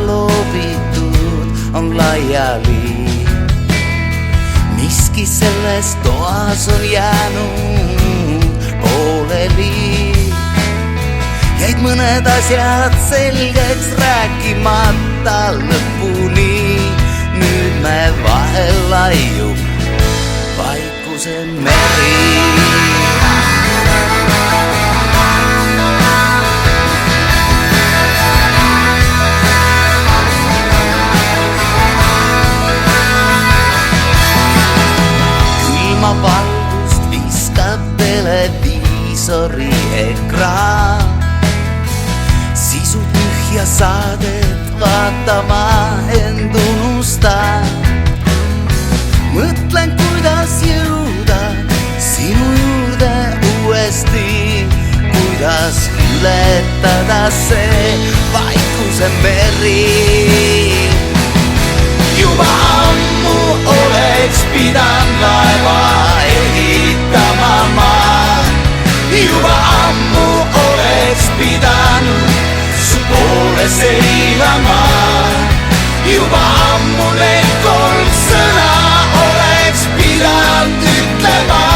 loovitud on laiali. Miski selles toas on jäänud pooleli. Jäid mõned asjad selgeks rääkimata lõpuni. Nüüd me vahel laiub vaikuse meri. Külma valgust viskab televiisori ekraan. Sisu tühja saadet vaatama end unustan. Mõtlen, kuidas jõuda sinu juurde uuesti. Kuidas ületada see vaikuse meri. Juba ammu oleks pidanud laeva ehitama ma. Juba ammu oleks pidanud su poole seilama. Juba ammu need 3 sõna oleks pidanud ütlema.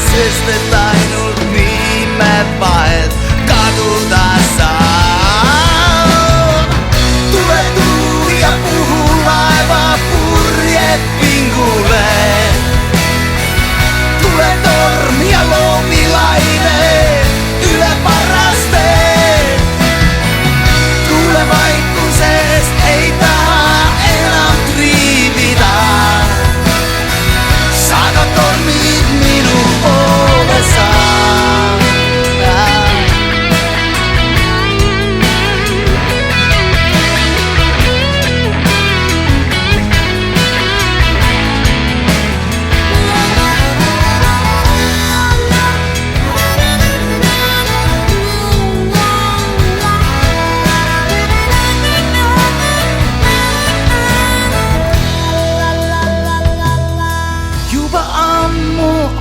Sest et ainult nii me vahelt kaduda saab. Tule tuul ja puhu laeva purjed pingule. Tule torm ja loomi laine üle paraste. Tule vaikusest ei taha enam triivida. Saada tormid minu poole saada.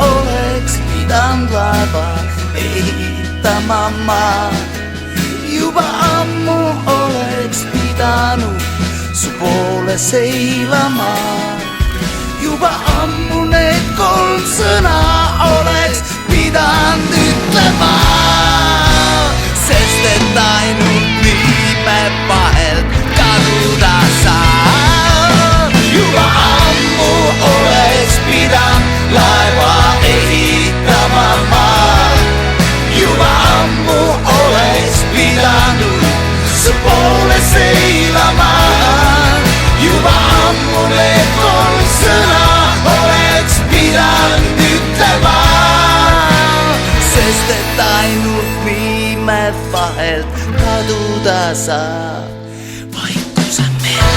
Oleks pidanud laeva ehitama ma. Juba ammu oleks pidanud su poole seilama. Juba ammu need 3 sõna oleks pidanud ütlema. Sest et ainult nii me vahelt kaduda saab. Juba ammu oleks pidanud laeva ehitama ma. Juba ammu oleks pidanud su poole seilama. Juba ammu need 3 sõna oleks pidanud ütlema. Sest et ainult nii me vahelt kaduda saab vaikuse meri.